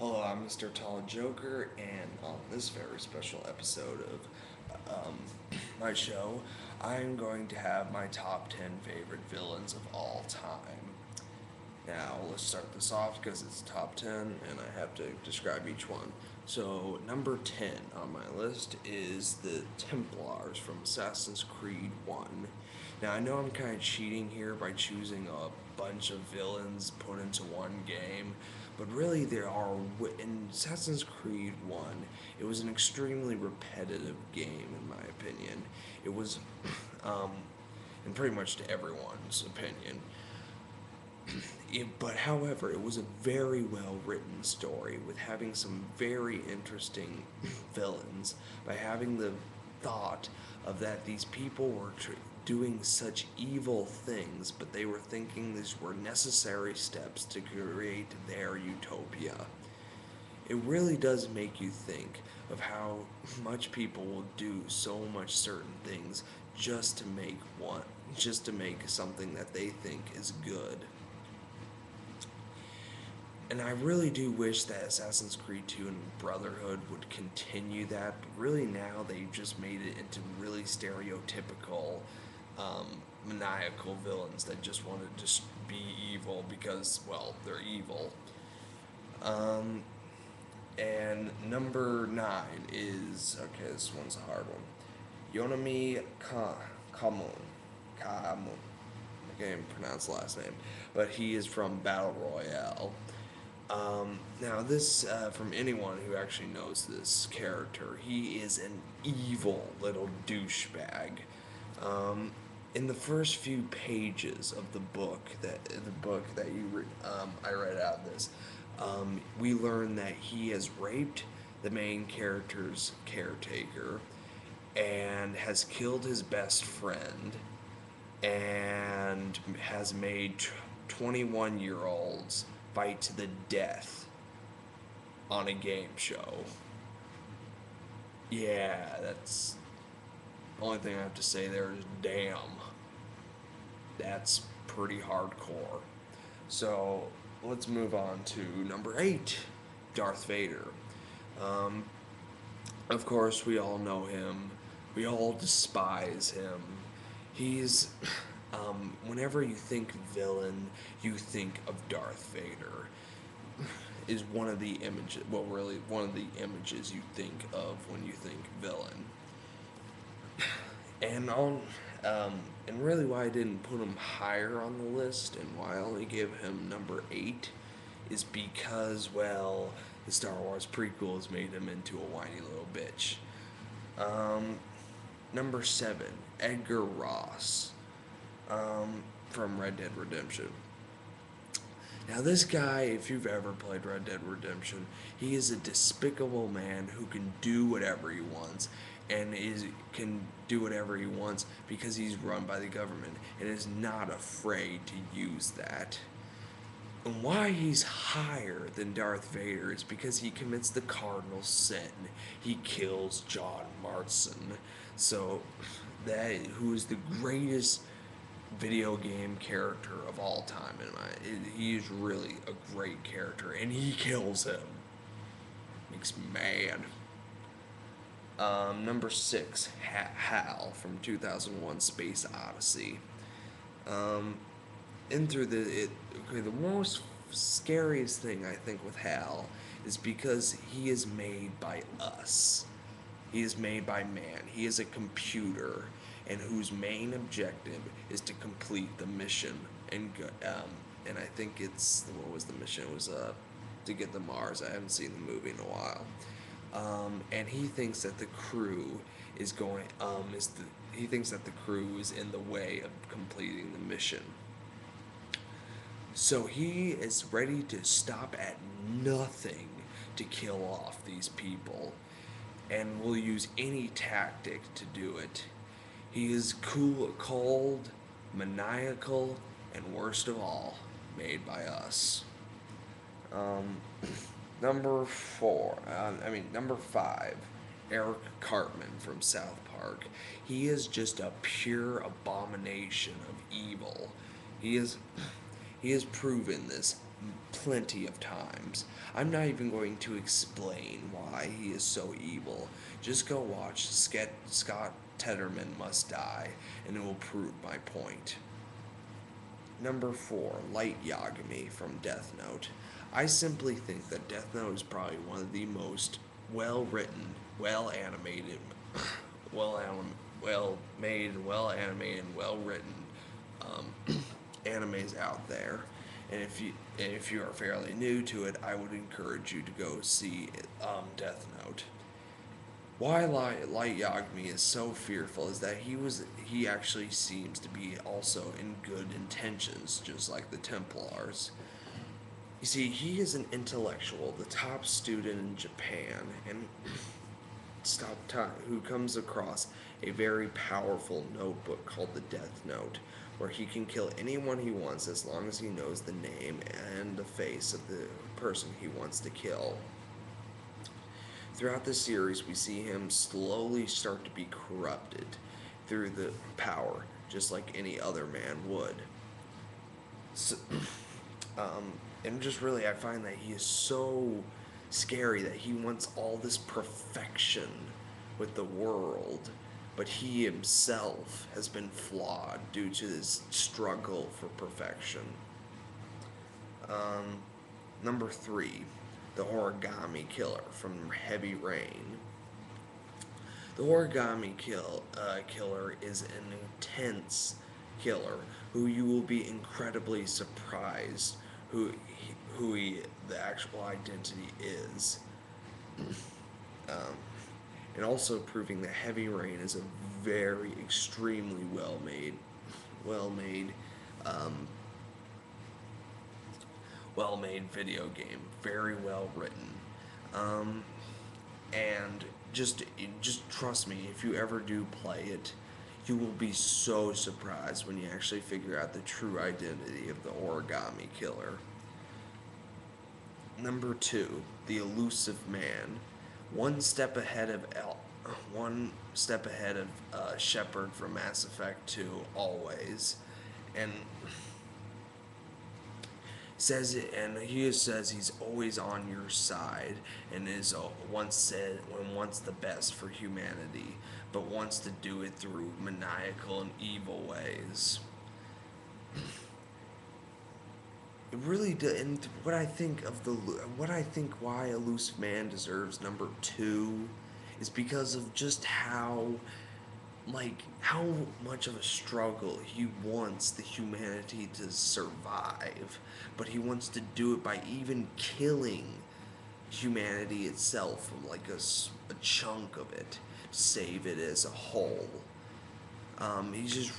Hello, I'm MrTalljoker, and on this very special episode of my show, I'm going to have my top 10 favorite villains of all time. Now, let's start this off because it's top 10 and I have to describe each one. So, number 10 on my list is the Templars from Assassin's Creed 1. Now, I know I'm kind of cheating here by choosing a bunch of villains put into one game, but really there are. In Assassin's Creed 1, it was an extremely repetitive game, in my opinion. It was, um, and pretty much to everyone's opinion. But however, it was a very well written story with having some very interesting villains. By having the thought of that these people were doing such evil things, but they were thinking these were necessary steps to create their utopia. It really does make you think of how much people will do so much certain things just to make one, just to make something that they think is good. And I really do wish that Assassin's Creed 2 and Brotherhood would continue that, but really now they've just made it into really stereotypical, um, maniacal villains that just want to just be evil because, well, they're evil. Um, and number 9 is, okay, this one's a hard one. Yonami Kamun. Kamun. I can't even pronounce the last name, but he is from Battle Royale. Now, this, from anyone who actually knows this character, he is an evil little douchebag. Um, in the first few pages of the book that I read out of this, we learn that he has raped the main character's caretaker and has killed his best friend and has made 21-year-olds fight to the death on a game show. Yeah, that's the only thing I have to say there is damn. That's pretty hardcore. So let's move on to number 8, Darth Vader. Um, of course, we all know him. We all despise him. He's whenever you think villain, you think of Darth Vader. Is one of the images, well, really, one of the images you think of when you think villain. And on, and really, why I didn't put him higher on the list and why I only give him number 8 is because, well, the Star Wars prequels made him into a whiny little bitch. Um, Number 7, Edgar Ross, from Red Dead Redemption. Now, this guy, if you've ever played Red Dead Redemption, he is a despicable man who can do whatever he wants, and can do whatever he wants because he's run by the government and is not afraid to use that. And why he's higher than Darth Vader is because he commits the cardinal sin. He kills John Marston. So that who is the greatest video game character of all time in my he is really a great character and he kills him. Makes me mad. Number 6, Hal from 2001 Space Odyssey. Um, in through okay, the most scariest thing I think with Hal is because he is made by us. He is made by man. He is a computer, and whose main objective is to complete the mission. And I think it's what was the mission? It was to get to Mars. I haven't seen the movie in a while. And he thinks that the crew is going is the he thinks that the crew is in the way of completing the mission. So he is ready to stop at nothing to kill off these people and will use any tactic to do it. He is cold, maniacal, and worst of all, made by us. Um, number 5, Eric Cartman from South Park. He is just a pure abomination of evil. He is he has proven this plenty of times. I'm not even going to explain why he is so evil. Just go watch Scott Tedderman Must Die, and it will prove my point. Number 4, Light Yagami from Death Note. I simply think that Death Note is probably one of the most well written, well animated, well made, well animated, well written animes out there. And if you are fairly new to it, I would encourage you to go see Death Note. Why Light Yagami is so fearful is that he actually seems to be also in good intentions, just like the Templars. You see, he is an intellectual, the top student in Japan, and who comes across a very powerful notebook called the Death Note, where he can kill anyone he wants as long as he knows the name and the face of the person he wants to kill. Throughout the series, we see him slowly start to be corrupted through the power, just like any other man would. So, and just really, I find that he is so scary that he wants all this perfection with the world, but he himself has been flawed due to this struggle for perfection. Um, Number 3, the Origami Killer from Heavy Rain. The Killer is an intense killer who you will be incredibly surprised the actual identity is. Um, and also proving that Heavy Rain is a very extremely well made, um, well made video game, very well written, um, and just trust me, if you ever do play it, you will be so surprised when you actually figure out the true identity of the Origami Killer. Number 2, the Elusive Man, one step ahead of one step ahead of Shepard from Mass Effect 2 always, and he says he's always on your side and is wants the best for humanity, but wants to do it through maniacal and evil ways. It really does. And what I think why Elusive Man deserves number 2 is because of just how much of a struggle he wants the humanity to survive, but he wants to do it by even killing humanity itself, like a chunk of it, to save it as a whole. He's just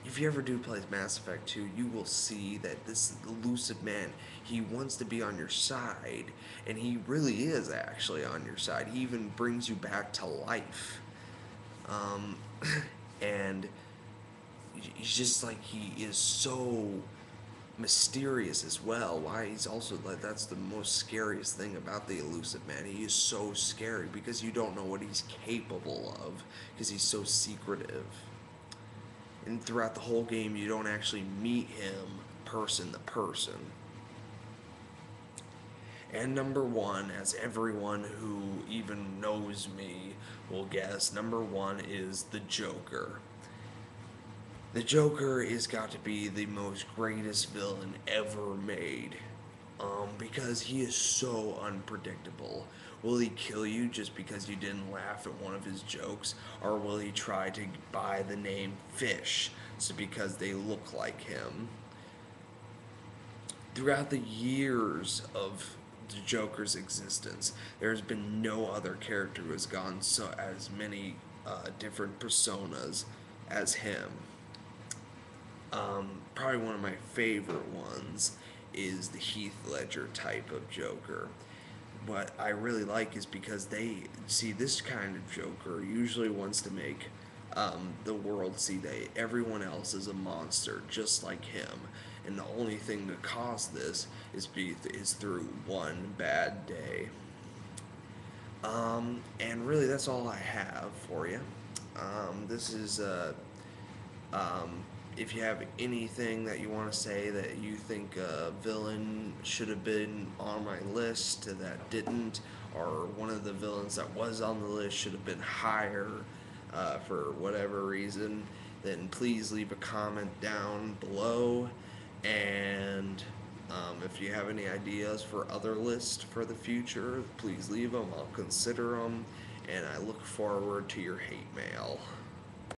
If you ever do play Mass Effect 2, you will see that this elusive man, he wants to be on your side, and he really is actually on your side. He even brings you back to life. Um, and he's just like, he is so mysterious as well. Why he's also like, that's the most scariest thing about the elusive man. He is so scary because you don't know what he's capable of because he's so secretive. And throughout the whole game, you don't actually meet him person to person. And number 1, as everyone who even knows me will guess, number 1 is the Joker. The Joker is got to be the most greatest villain ever made. Because he is so unpredictable. Will he kill you just because you didn't laugh at one of his jokes? Or will he try to buy the name Fish so because they look like him? Throughout the years of the Joker's existence, there's been no other character who has gone so as many different personas as him. Probably one of my favorite ones is the Heath Ledger type of Joker. What I really like is because they see this kind of Joker usually wants to make the world see that everyone else is a monster just like him, and the only thing to cause this is through one bad day. And really, that's all I have for you. This is if you have anything that you want to say that you think a villain should have been on my list that didn't, or one of the villains that was on the list should have been higher for whatever reason, then please leave a comment down below. And if you have any ideas for other lists for the future, please leave them. I'll consider them. And I look forward to your hate mail.